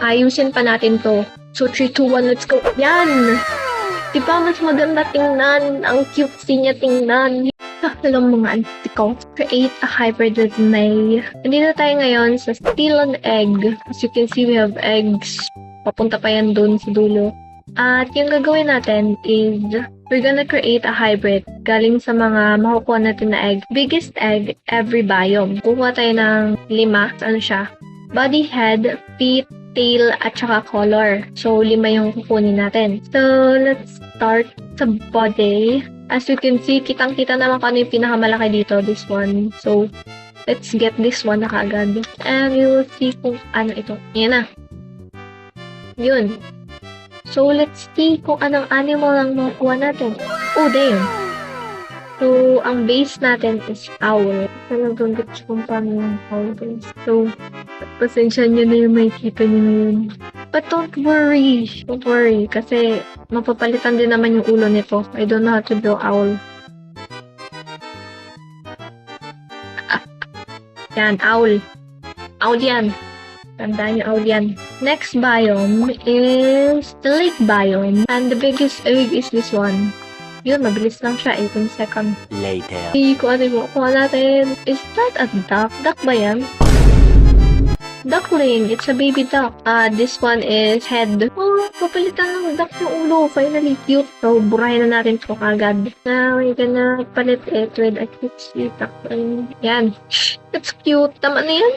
Ayusin pa natin to. So, 3, 2, 1, let's go. Yan! Diba mas maganda tingnan? Ang cutesy niya tingnan. Alam mo nga, antiko. Create a hybrid with May. Nandito tayo ngayon sa Steal an Egg. As you can see, we have eggs. Papunta pa yan dun sa dulo. At yung gagawin natin is, we're gonna create a hybrid galing sa mga makukuha natin na egg. Biggest egg, every biome. Kukuha tayo ng 5. Ano siya? Body, head, feet, tail, at saka color. So, 5 yung kukunin natin. So, let's start sa body. As you can see, kitang-kita naman kung ano yung pinakamalaki dito, this one. So, let's get this one na kaagad. And we will see kung ano ito. Yan na. Yun. So, let's see kung anong animal ang makuha natin. Oh, damn. So, ang base natin is owl. Talagang gets kung paano yung owl base. So, pasensya nyo na yung makikita nyo ngayon. But don't worry. Don't worry. Kasi, mapapalitan din naman yung ulo nito. I don't know how to draw owl. Yan, owl. Owl yan. Tandaan niyo, owl yan. Next biome is the lake biome. And the biggest egg is this one. Yun, mabilis lang siya. 18 seconds. Later. Kung ano yung makuha natin. Is that a duck? Duck ba yan? Duckling. It's a baby duck. This one is head. Oh, papalitan ng duck yung ulo. Finally, cute. So, burahin na natin ito kagad. Now, we're gonna palit it with a cute duckling. Yan. That's cute. Tama na yan.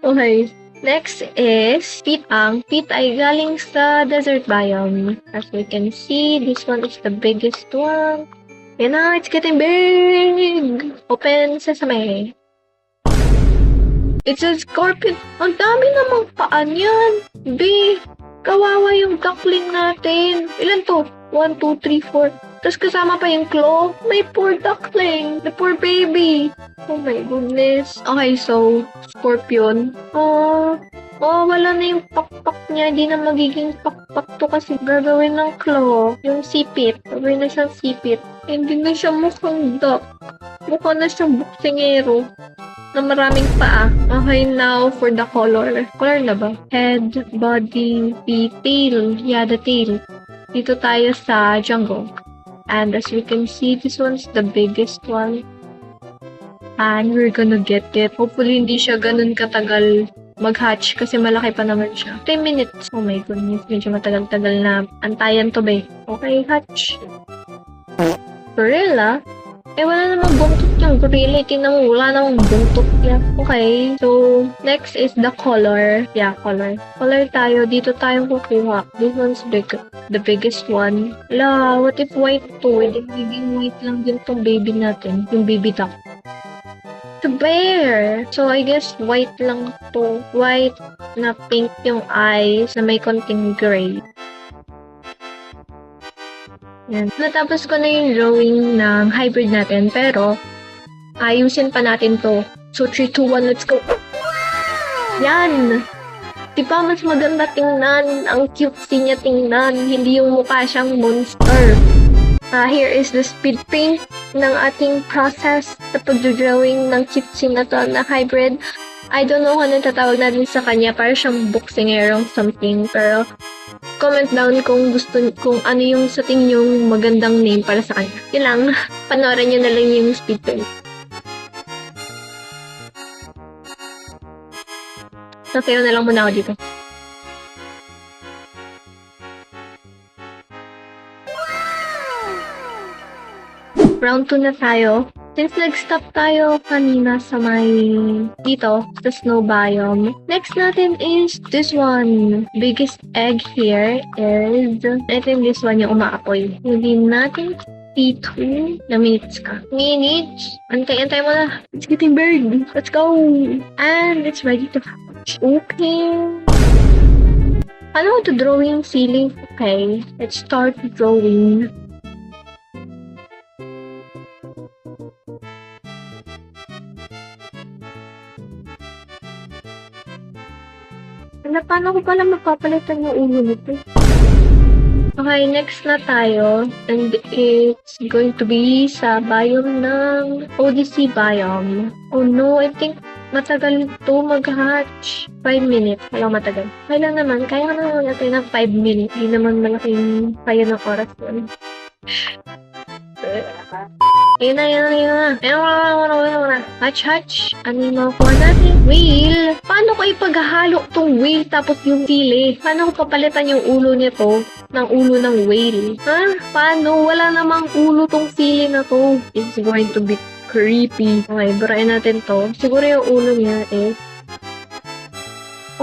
Okay. Next is feet. Ang feet ay galing sa desert biome. As we can see, this one is the biggest one. Yan na, it's getting big! Open sesame. It's a scorpion. Ang dami namang paan yan. B, kawawa yung duckling natin. Ilan to? 1, 2, 3, 4. Tapos kasama pa yung claw. May poor duckling. The poor baby. Oh my goodness. Okay, so, scorpion. Oh, wala na yung pakpak niya. Di na magiging pakpak to kasi gagawin ng claw. Yung sipit. Gagawin na siyang sipit. Hindi na siya mukhang duck. Mukha na siyang buksingero na maraming paa. Okay, now for the color. Color na ba? Head, body, feet, tail. Yeah, the tail. Dito tayo sa jungle. And as you can see, this one's the biggest one. And we're gonna get it. Hopefully, hindi siya ganun katagal mag-hatch kasi malaki pa naman siya. 3 minutes. Oh my goodness, medyo matagal-tagal na. Antayan to ba? Okay, hatch. Gorilla? Wala namang buntot yung gorilla. Tingnan mo, wala namang buntot yan. Okay, so, next is the color. Yeah, color. Color tayo. Dito tayo kukuha. This one's big. The biggest one. La, what if white to? Nagiging white lang din tong baby natin. Yung baby duck. The bear! So, I guess white lang to. White na pink yung eyes na may konting gray. Yan. Natapos ko na yung drawing ng hybrid natin, pero ayusin pa natin to. So, 3, 2, 1, let's go! Yan! Diba mas maganda tingnan? Ang cutesy niya tingnan. Hindi yung mukha siyang monster. Here is the speed paint ng ating process sa pag-drawing ng cutesy na to na hybrid. I don't know kung anong tatawag natin sa kanya. Para siyang boxingerong something. Pero, comment down kung ano yung sa tingin yung magandang name para sa kanya. Yun lang, panoorin nyo na lang yung speed paint. Nasayo na lang muna ako dito. Round 2 na tayo. Since nag-stop tayo kanina sa dito, sa snow biome, next natin is this one. Biggest egg here is, I think this one yung umaapoy. Hindi natin P2 na minutes ka. Minutes? Antay mo na. It's getting big. Let's go! And it's ready to hatch. Okay. Ano to drawing ceiling? Okay. Let's start drawing. Paano ko pala mapapalitan yung ulo nito? Okay, next na tayo. And it's going to be sa biome ng Odyssey biome. Oh no, I think matagal to mag-hatch. 5 minutes. Walang matagal. Kaya lang naman, kaya naman natin ng 5 minutes. Hindi naman malaking kaya ng oras yun. Ayun na. Ayun na. Hatch. Ano yung makukuha natin? Whale. Paano ko ipaghahalo tong whale tapos yung sili? Paano ko papalitan yung ulo nito ng ulo ng whale? Ha? Paano? Wala namang ulo tong sili na to. It's going to be creepy. Okay, burain natin to. Siguro yung ulo niya is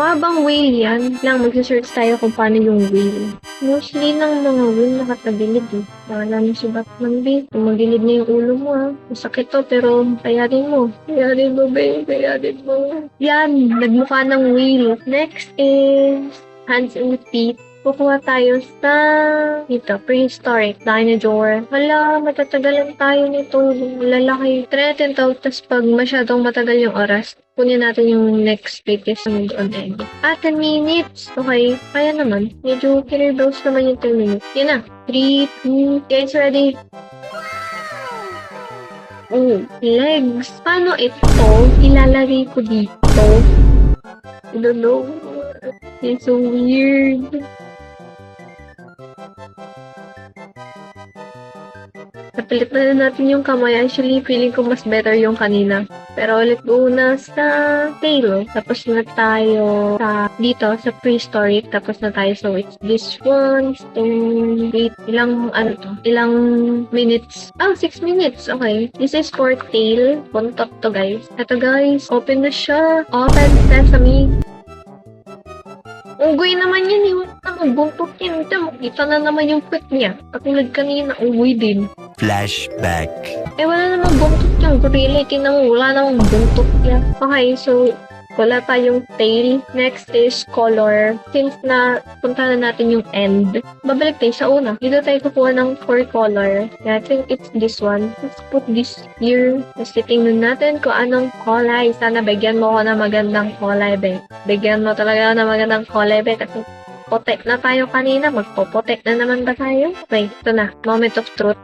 bang whale yan? Lang, mag-search tayo kung paano yung whale. Mostly ng mga whale nakatagilid eh. Wala na si Batman B. Kung magilid na yung ulo mo ha. Masakit to pero kayanin mo. Kayanin mo babe. Kayanin mo. Yan. Nagmukha ng whale. Next is hands and feet. Kukuha tayo sa ito, prehistoric dinosaur. Wala, matatagalan tayo nito. Lalaki. Try natin to. Tapos pag masyadong matagal yung oras, kunin natin yung next latest na doon end. 10 minutes. Okay. Kaya naman. Medyo killer dose naman yung 10 minutes. Yan na. 3, 2, guys ready? Legs. Paano ito? Ilalagay ko dito. I don't know. It's so weird. Napilit na natin yung kamay. Actually, feeling ko mas better yung kanina. Pero ulit go na sa tail. Tapos na tayo sa dito, sa prehistoric. Tapos na tayo. So, it's this one. Wait, ilang minutes? 6 minutes. Okay. This is for tail. Buntot to, guys. Ito, guys. Open na siya. Open sesame. Unggoy naman yan. Yung buntot yan. Kita na naman yung pet niya. Katulad kanina, unggoy din. Flashback. Wala namang buntot yung gorilla. Tingnan mo, wala namang buntot yan. Okay, so, wala tayong tail. Next is color. Since na punta na natin yung end, babalik tayo sa una. Dito tayo kukuha ng for color. I think it's this one. Let's put this here. Tapos titingnan natin kung anong kulay. Sana bigyan mo ko ng magandang kulay, be. Bigyan mo talaga ng magandang kulay, be. Kasi potek na tayo kanina. Magpopotek na naman ba tayo? Okay, ito na. Moment of truth.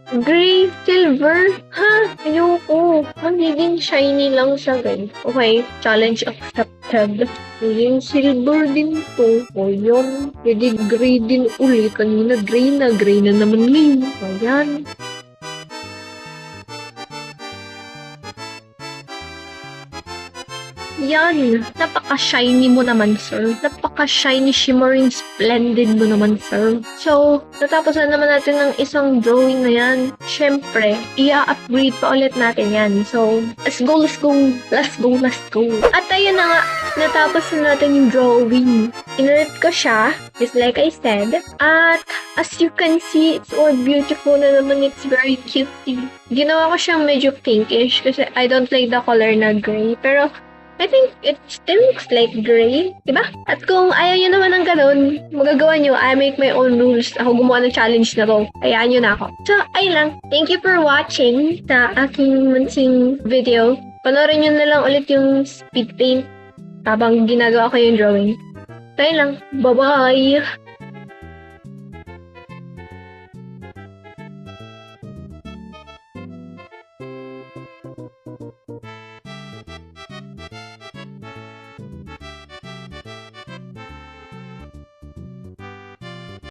Gray, silver, ha? Ayoko. Magiging shiny lang siya, guys. Okay, challenge accepted. Magiging silver din to. O yun. Pwede gray din uli. Kanina gray na naman ngayon. Ayan. Yan. Napaka-shiny mo naman, sir. Napaka-shiny, shimmering, splendid mo naman, sir. So, natapos na naman natin ng isang drawing na yan. Siyempre, i-upgrade pa ulit natin yan. So, let's go. At ayun na nga, natapos na natin yung drawing. Inulit ko siya, just like I said. At, as you can see, it's all beautiful na naman. It's very cute. Ginawa ko siyang medyo pinkish kasi I don't like the color na gray. Pero, I think it still looks like gray, diba? At kung ayaw nyo naman ng ganun, magagawa nyo, I make my own rules. Ako gumawa ng challenge na to. Hayaan nyo na ako. So, ayun lang. Thank you for watching sa aking munting video. Panoorin nyo na lang ulit yung speed paint habang ginagawa ko yung drawing. So, ayun lang. Bye-bye!